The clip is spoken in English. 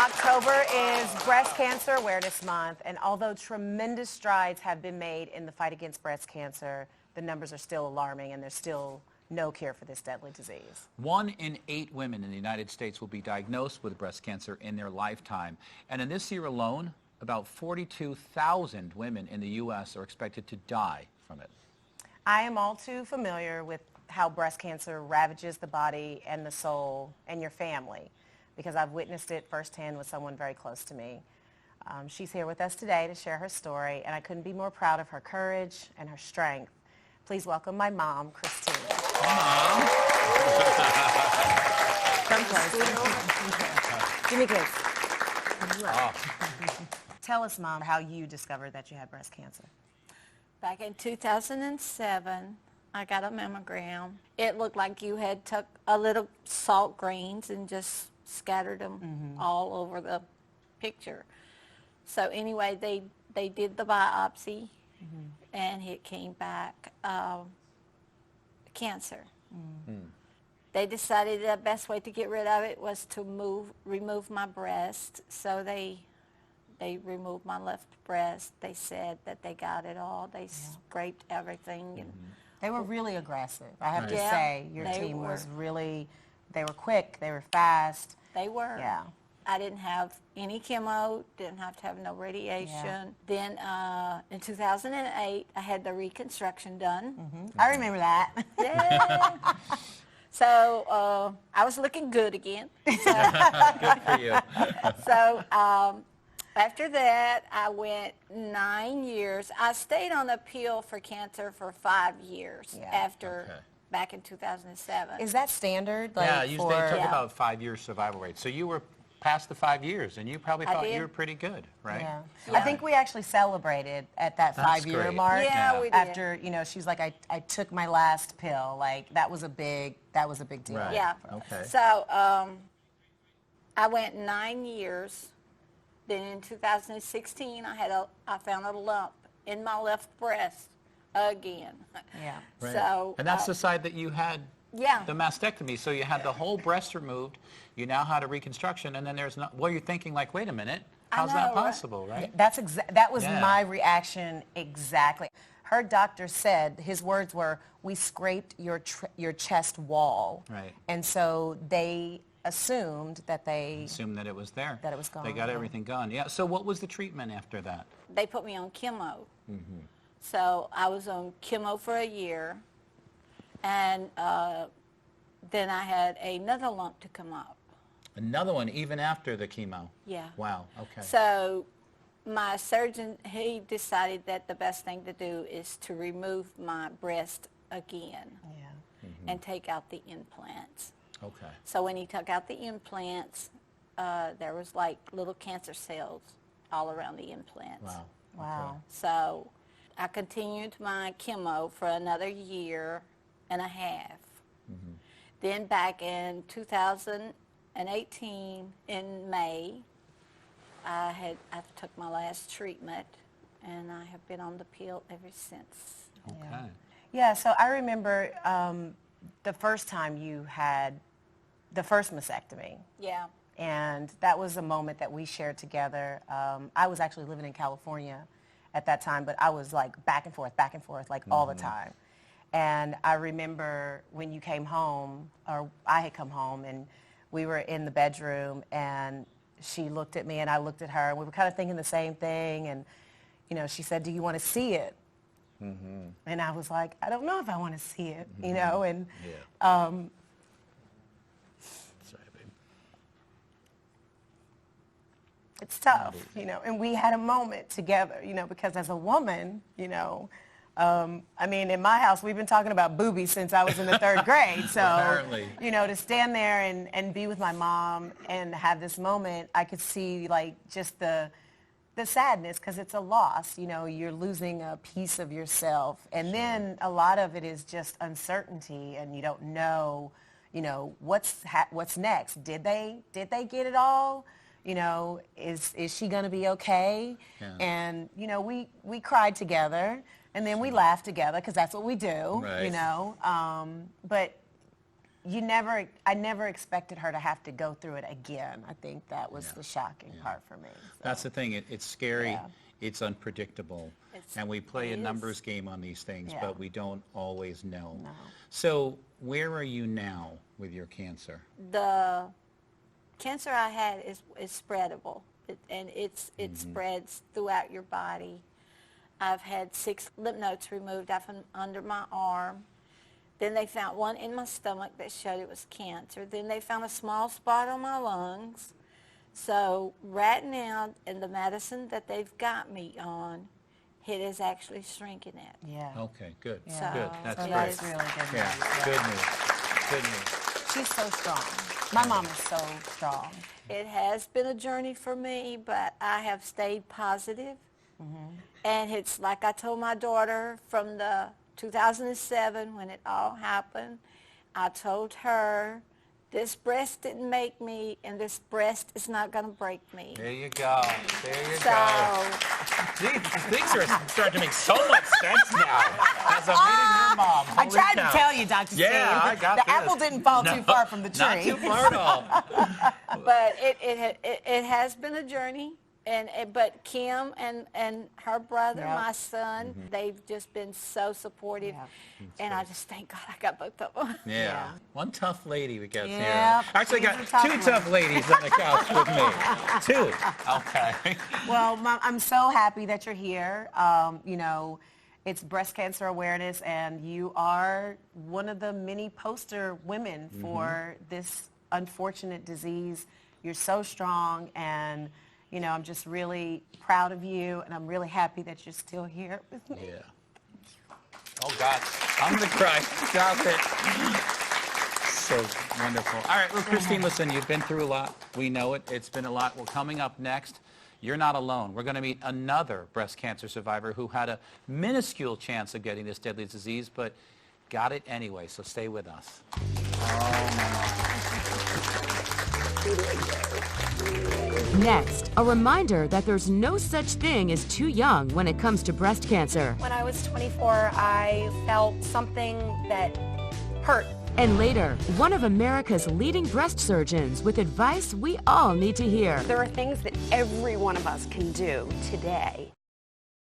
October is Breast Cancer Awareness Month, and although tremendous strides have been made in the fight against breast cancer, the numbers are still alarming and there's still no cure for this deadly disease. 1 in 8 women in the United States will be diagnosed with breast cancer in their lifetime. And in this year alone, about 42,000 women in the U.S. are expected to die from it. I am all too familiar with how breast cancer ravages the body and the soul and your family, because I've witnessed it firsthand with someone very close to me. She's here with us today to share her story, and I couldn't be more proud of her courage and her strength. Please welcome my mom, Christine. Hi, Mom. Come close. Give me a kiss. Oh. Tell us, Mom, how you discovered that you had breast cancer. Back in 2007, I got a mammogram. It looked like you had took a little salt grains and just scattered them all over the picture. So anyway, they did the biopsy, and it came back cancer. They decided the best way to get rid of it was to remove my breast. So they removed my left breast. They said that they got it all. They scraped everything. And they were really aggressive. I have to Yeah, say, your team was really, they were quick, they were fast. They were. Yeah. I didn't have any chemo, didn't have to have no radiation. Then in 2008, I had the reconstruction done. I remember that. Yeah. So I was looking good again. So, good for you. so after that, I went 9 years. I stayed on the pill for cancer for 5 years after, back in 2007. Is that standard? Like, Yeah, they took about 5 years survival rate. So you were past the 5 years, and you probably thought you were pretty good, right? Yeah. I think we actually celebrated at that 5-year mark. Yeah, we did. After, you know, she's like, I took my last pill. Like, that was a big deal. Right. Yeah. Okay. So I went 9 years. Then in 2016, I found a lump in my left breast again. Yeah. Right. So and that's the side that you had yeah. the mastectomy. So you had the whole breast removed. You now had a reconstruction, and then there's not. Well, you're thinking like, wait a minute, how's that possible, right? That was my reaction exactly. Her doctor said, his words were, "We scraped your chest wall." Right. And so they assumed that that it was there. That it was gone. They got everything gone. Yeah. So what was the treatment after that? They put me on chemo. So I was on chemo for a year, and then I had another lump to come up. Another one, even after the chemo? Yeah. Wow, okay. So my surgeon, he decided that the best thing to do is to remove my breast again and take out the implants. Okay. So when he took out the implants, there was like little cancer cells all around the implants. Wow. Wow. Okay. So I continued my chemo for another year and a half. Then back in 2018, in May, I took my last treatment, and I have been on the pill ever since. Okay. Yeah, so I remember the first time you had the first mastectomy. Yeah. And that was a moment that we shared together. I was actually living in California at that time, but I was like back and forth, like all the time. And I remember when you came home, or I had come home, and we were in the bedroom, and she looked at me and I looked at her, and we were kind of thinking the same thing. And, you know, she said, "Do you want to see it?" And I was like, "I don't know if I want to see it," you know, and it's tough, you know, and we had a moment together, you know, because as a woman, you know, I mean, in my house, we've been talking about boobies since I was in the 3rd grade. So, Apparently. you know, to stand there and be with my mom and have this moment, I could see, like, just the sadness, because it's a loss. You know, you're losing a piece of yourself. And then a lot of it is just uncertainty, and you don't know, you know, what's next. Did they get it all? You know, is she going to be okay? Yeah. And, you know, we cried together, and then we laughed together, because that's what we do, Right. you know. But I never expected her to have to go through it again. I think that was the shocking part for me. So. That's the thing. It's scary. Yeah. It's unpredictable. And we play a numbers game on these things, Yeah. but we don't always know. No. So where are you now with your cancer? The cancer I had is spreadable, and it spreads throughout your body. I've had 6 lymph nodes removed under my arm. Then they found one in my stomach that showed it was cancer. Then they found a small spot on my lungs. So right now, in the medicine that they've got me on, it is actually shrinking it. Yeah. Okay, good. Yeah. Good. That's So great. that's really good Yeah, news. good news. Good news. She's so strong. My mom is so strong. It has been a journey for me, but I have stayed positive. And it's like I told my daughter from the 2007 when it all happened, I told her, this breast didn't make me, and this breast is not going to break me. There you go. There you So, go. Things are starting to make so much sense now. As I'm meeting your mom. I Holy tried cow. to tell you, Dr. Steve. Yeah, I got the this. apple didn't fall too far from the tree. Not too far at all. but it has been a journey. But Kim and her brother, Yep. my son, they've just been so supportive. Yep. And I just thank God I got both of them. Yeah. Yeah. One tough lady we got Yep, here. Actually, she's got a tough 2 one. tough ladies on the couch with me. 2. Okay. Well, Mom, I'm so happy that you're here. You know, it's breast cancer awareness, and you are one of the many poster women for this unfortunate disease. You're so strong, and you know, I'm just really proud of you, and I'm really happy that you're still here with me. Yeah. Oh, God. I'm going to cry. Stop it. So wonderful. All right, well, Christine, listen, you've been through a lot. We know it. It's been a lot. Well, coming up next, you're not alone. We're going to meet another breast cancer survivor who had a minuscule chance of getting this deadly disease, but got it anyway. So stay with us. Next, a reminder that there's no such thing as too young when it comes to breast cancer. When I was 24, I felt something that hurt. And later, one of America's leading breast surgeons with advice we all need to hear. There are things that every one of us can do today